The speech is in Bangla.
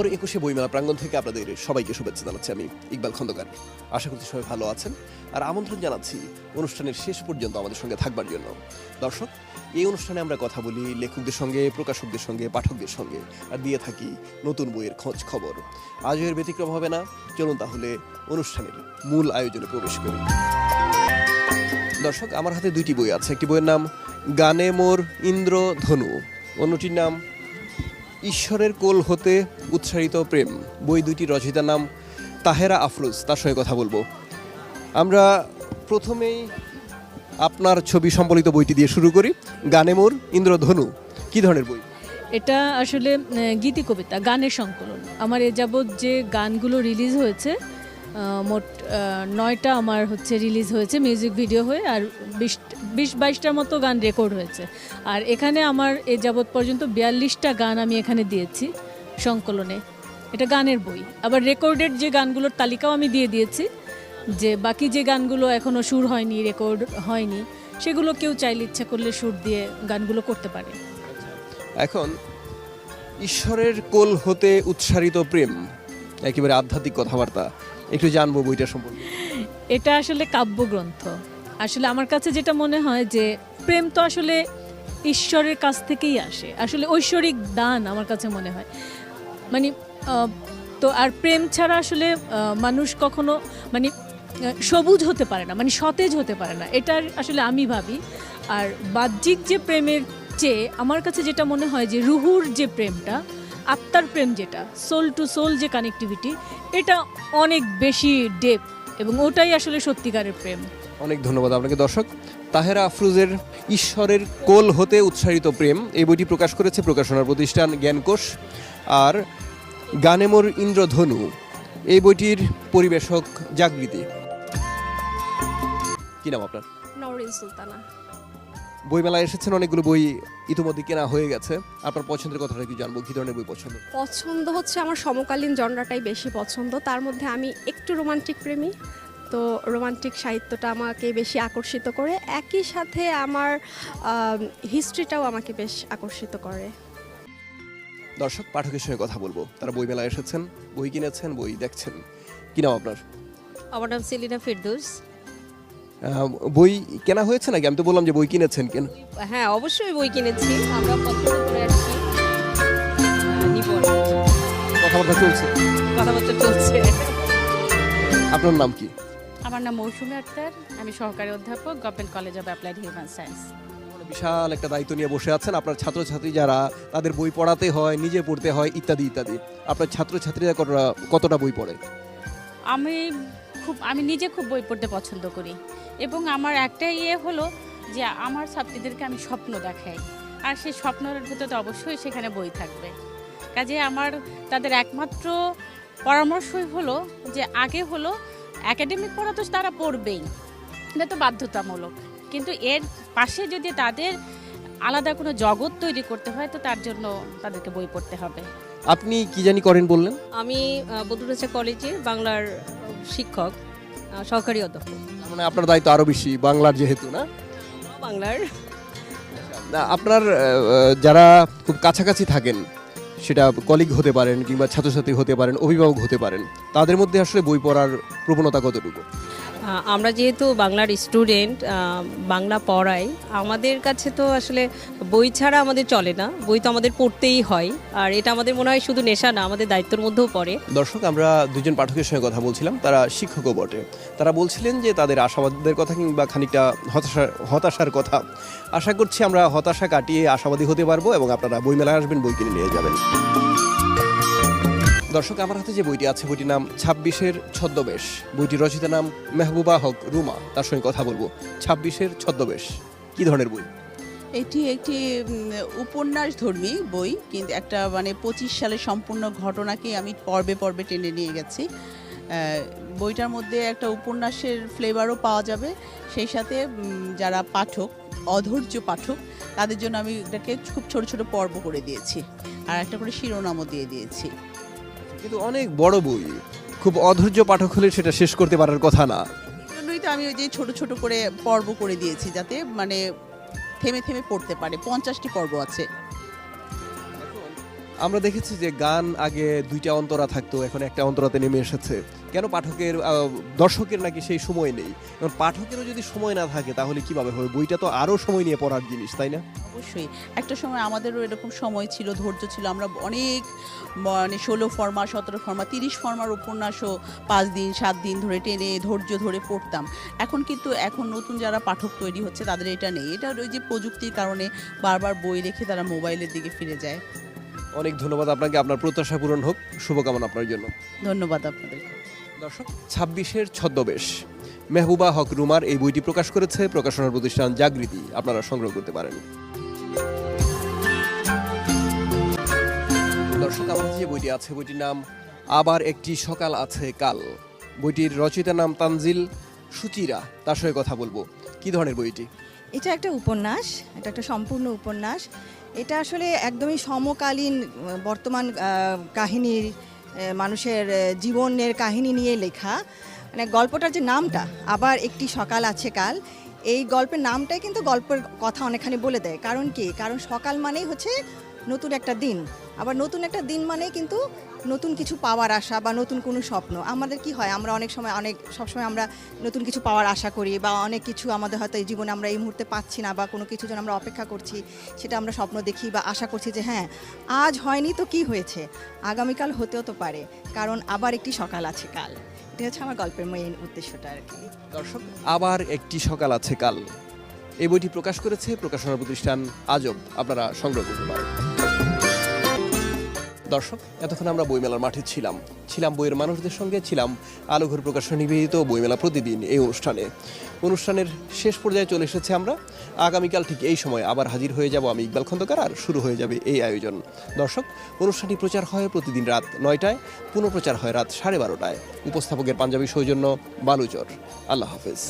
অমর ২১ বইমেলা প্রাঙ্গণ থেকে আপনাদের সবাইকে শুভেচ্ছা জানাচ্ছি আমি ইকবাল খন্দকার। আশা করছি সবাই ভালো আছেন আর আমন্ত্রণ জানাচ্ছি অনুষ্ঠানের শেষ পর্যন্ত আমাদের সঙ্গে থাকবার জন্য। দর্শক, এই অনুষ্ঠানে আমরা কথা বলি লেখকদের সঙ্গে, প্রকাশকদের সঙ্গে, পাঠকদের সঙ্গে, আর দিয়ে থাকি নতুন বইয়ের খোঁজ খবর। আজও এর ব্যতিক্রম হবে না। চলুন তাহলে অনুষ্ঠানের মূল আয়োজনে প্রবেশ করি। দর্শক, আমার হাতে দুইটি বই আছে। একটি বইয়ের নাম গানে মোর ইন্দ্রধনু, অন্যটির নাম ঈশ্বরের কোল হতে উৎসারিত প্রেম। বই দুইটি রচয়িতার নাম তাহেরা আফরোজ, তার সঙ্গে কথা বলবো। আমরা প্রথমেই আপনার ছবি সম্বলিত বইটি দিয়ে শুরু করি। গানে মোর ইন্দ্রধনু কি ধরনের বই? এটা আসলে গীতি কবিতা, গানের সংকলন। আমার এ যাবৎ যে গানগুলো রিলিজ হয়েছে, মোট 9টা আমার রিলিজ হয়েছে মিউজিক ভিডিও হয়ে, আর 20-22টার মতো গান রেকর্ড হয়েছে। আর এখানে আমার এ যাবৎ পর্যন্ত 42টা গান আমি এখানে দিয়েছি সংকলনে। এটা গানের বই। আবার রেকর্ডেড যে গানগুলোর তালিকাও আমি দিয়ে দিয়েছি, যে বাকি যে গানগুলো এখনও সুর হয়নি, রেকর্ড হয়নি, সেগুলো কেউ চাইলে ইচ্ছা করলে সুর দিয়ে গানগুলো করতে পারে। এখন ঈশ্বরের কোল হতে উৎসারিত প্রেম, একেবারে আধ্যাত্মিক কথাবার্তা, একটু জানবো বইটা সম্পর্কে। এটা আসলে কাব্যগ্রন্থ। আসলে আমার কাছে যেটা মনে হয় যে প্রেম তো আসলে ঈশ্বরের কাছ থেকেই আসে, আসলে ঐশ্বরিক দান আমার কাছে মনে হয়। মানে তো আর প্রেম ছাড়া আসলে মানুষ কখনো সবুজ হতে পারে না, সতেজ হতে পারে না, এটা আসলে আমি ভাবি। আর বাহ্যিক যে প্রেমের চেয়ে আমার কাছে যেটা মনে হয় যে রুহুর যে প্রেমটা, আত্মার প্রেম, যেটা সোল টু সোল যে কানেক্টিভিটি, এটা অনেক বেশি ডেপ, এবং ওটাই আসলে সত্যিকারের প্রেম। অনেক ধন্যবাদ আপনাকে। দর্শক, তাহেরা আফরোজের ঈশ্বরের কোল হতে উৎসারিত প্রেম এই বইটি প্রকাশ করেছে প্রকাশনার প্রতিষ্ঠান জ্ঞানকোষ। আর গানে মোর ইন্দ্রধনু এই বইটির পরিবেশক জাগৃতি। কি নাম আপনার? নওরিন সুলতানা। বইমেলায় এসেছেন, অনেকগুলো বই ইতিমধ্যে কেনা হয়ে গেছে। আপনার পছন্দের কথাটা কি জানবো? কি ধরনের বই পছন্দ? পছন্দ হচ্ছে আমার সমকালীন জনরাটাই বেশি পছন্দ। তার মধ্যে আমি একটু রোমান্টিক প্রেমী, তো রোমান্টিক সাহিত্যটা আমাকে বেশি আকর্ষিত করে। একই সাথে আমার হিস্ট্রিটাও আমাকে বেশ আকর্ষিত করে। দর্শক, পাঠকের সঙ্গে কথা বলবো। তারা বইমেলায় এসেছেন, বই কিনেছেন, বই দেখছেন। কি নাম আপনার? আমার নাম সেলিনা ফেরদৌস। বই কেনা হয়েছে নাকি? আমি তো বললাম যে বই কিনেছেন। কেন? হ্যাঁ, অবশ্যই বই কিনেছি। আমরা পছন্দ করে আসছি। কথাবার্তা চলছে? কথাবার্তা চলছে। আপনার নাম কি? আমার নাম মৌসুমী আক্তার, আমি সহকারী অধ্যাপক, government college of applied human science. বিশাল একটা দায়িত্ব নিয়ে বসে আছেন। আপনার ছাত্রছাত্রী যারা, তাদের বই পড়াতে হয়, নিজে পড়তে হয়, ইত্যাদি ইত্যাদি। আপনার ছাত্রছাত্রীরা কতটা বই পড়ে? আমি নিজে খুব বই পড়তে পছন্দ করি, এবং আমার একটা হলো যে আমার ছাত্রীদেরকে আমি স্বপ্ন দেখাই, আর সেই স্বপ্নের ভিতরে অবশ্যই সেখানে বই থাকবে। কাজে আমার তাদের একমাত্র পরামর্শই হলো যে আগে হলো একাডেমিক পড়া তো তারা পড়বেই, এটা তো বাধ্যতামূলক, কিন্তু এর পাশে যদি তাদের আলাদা কোনো জগৎ তৈরি করতে হয়, তো তার জন্য তাদেরকে বই পড়তে হবে। আপনি কি জানি করেন বললেন? আমি বদরুন্নেসা কলেজে বাংলার শিক্ষক, সহকারী অধ্যাপক। মানে আপনার দায়িত্ব আরো বেশি, বাংলার যেহেতু, না? বাংলার না, আপনার যারা খুব কাছাকাছি থাকেন, সেটা কলিগ হতে পারেন, কিংবা ছাত্রছাত্রী হতে পারেন, অভিভাবক হতে পারেন, তাদের মধ্যে আসলে বই পড়ার প্রবণতা কতটুকু? আমরা যেহেতু বাংলার স্টুডেন্ট, বাংলা পড়াই, আমাদের কাছে তো আসলে বই ছাড়া আমাদের চলে না। বই তো আমাদের পড়তেই হয়, আর এটা আমাদের মনে হয় শুধু নেশা না, আমাদের দায়িত্বের মধ্যেও পড়ে। দর্শক, আমরা দুজন পাঠকের সঙ্গে কথা বলছিলাম, তারা শিক্ষকও বটে। তারা বলছিলেন যে তাদের আশাবাদের কথা, কিংবা খানিকটা হতাশার কথা। আশা করছি আমরা হতাশা কাটিয়ে আশাবাদী হতে পারবো, এবং আপনারা বইমেলায় আসবেন, বই কিনে নিয়ে যাবেন। দর্শক, আমার হাতে যে বইটি আছে, বইটির নাম 26-এর ছদ্মবেশ। বইটির রচয়িতার নাম মেহবুবা হক রুমা, তার সঙ্গে কথা বলবো। 26-এর ছদ্মবেশ কি ধরনের বই? এটি একটি উপন্যাসধর্মী বই, কিন্তু একটা 25 সালের সম্পূর্ণ ঘটনাকে আমি পর্বে পর্বে টেনে নিয়ে গেছি। বইটার মধ্যে একটা উপন্যাসের ফ্লেভারও পাওয়া যাবে, সেই সাথে যারা পাঠক, অধৈর্য পাঠক, তাদের জন্য আমি এটাকে খুব ছোট ছোট পর্ব করে দিয়েছি, আর একটা করে শিরোনামও দিয়ে দিয়েছি। কিন্তু অনেক বড় বই, খুব অধৈর্য পাঠক হলে সেটা শেষ করতে পারার কথা না। জন্যই তো আমি ওই যে ছোট ছোট করে পর্ব করে দিয়েছি, যাতে থেমে থেমে পড়তে পারে। 50টি পর্ব আছে। আমরা দেখেছি যে গান আগে 2টা অন্তরা থাকতো, এখন একটা অন্তরাতে নেমে এসেছে। কেন পাঠকের দর্শকের নাকি সেই সময় নেই? এখন পাঠকেরও যদি সময় না থাকে তাহলে কিভাবে হবে? বইটা তো আরও সময় নিয়ে পড়ার জিনিস, তাই না? অবশ্যই একটা সময় আমাদেরও এরকম সময় ছিল, ধৈর্য ছিল, আমরা অনেক মানে 16 ফরমা 17 ফরমা 30 ফরমার উপন্যাসও 5 দিন 7 দিন ধরে টেনে ধৈর্য ধরে পড়তাম। এখন নতুন যারা পাঠক তৈরি হচ্ছে তাদের এটা নেই। এটা ওই যে প্রযুক্তির কারণে বারবার বই রেখে তারা মোবাইলের দিকে ফিরে যায়। অনেক ধন্যবাদ আপনাকে, আপনার প্রত্যাশা পূরণ হোক, শুভকামনা আপনার জন্য। ধন্যবাদ আপনাদেরকে। দর্শক, 26-এর ছদ্মবেশ মেহবুবা হক রুমার এই বইটি প্রকাশ করেছে প্রকাশনার প্রতিষ্ঠান জাগৃতি। আপনারা সংগ্রহ করতে পারেন। দর্শক, আমাদের যে বইটি আছে বইটির নাম আবার একটি সকাল আছে কাল। বইটির রচয়িতার নাম তানজিল সুচিরা, তার সঙ্গে কথা বলবো। কি ধরনের বইটি? এটা একটা উপন্যাস, এটা একটা সম্পূর্ণ উপন্যাস। এটা আসলে একদমই সমকালীন বর্তমান কাহিনীর মানুষের জীবনের কাহিনী নিয়ে লেখা। মানে গল্পটার যে নামটা আবার একটি সকাল আছে কাল, এই গল্পের নামটাই কিন্তু গল্পের কথা অনেকখানি বলে দেয়। কারণ কি? কারণ সকাল মানেই হচ্ছে নতুন একটা দিন, আবার নতুন একটা দিন মানেই কিন্তু নতুন কিছু পাওয়ার আশা বা নতুন কোনো স্বপ্ন। আমাদের কি হয়, আমরা সবসময় আমরা নতুন কিছু পাওয়ার আশা করি, বা অনেক কিছু আমাদের হয়তো এই জীবনে আমরা এই মুহূর্তে পাচ্ছি না, বা কোনো কিছু যেন আমরা অপেক্ষা করছি, সেটা আমরা স্বপ্ন দেখি বা আশা করছি যে হ্যাঁ আজ হয়নি তো কি হয়েছে, আগামীকাল হতেও তো পারে, কারণ আবার একটি সকাল আছে কাল। এটা হচ্ছে আমার গল্পের মেইন উদ্দেশ্যটা আর কি। দর্শক, আবার একটি সকাল আছে কাল এই বইটি প্রকাশ করেছে প্রকাশনা প্রতিষ্ঠান আজব। আপনারা সংগ্রহ করতে পারেন। দর্শক, এতক্ষণ আমরা বইমেলার মাঠে ছিলাম বইয়ের মানুষদের সঙ্গে, ছিলাম আলোঘর প্রকাশনা নিবেদিত বইমেলা প্রতিদিন এই অনুষ্ঠানের শেষ পর্যায়ে চলে এসেছে আমরা। আগামীকাল ঠিক এই সময় আবার হাজির হয়ে যাব আমি, ইকবাল খন্দকার, আর শুরু হয়ে যাবে এই আয়োজন। দর্শক, অনুষ্ঠানটি প্রচার হয় প্রতিদিন রাত 9টায়, পুনঃপ্রচার হয় রাত 12:30টায়। উপস্থাপকের পাঞ্জাবি সৌজন্য বালুচর। আল্লাহ হাফেজ।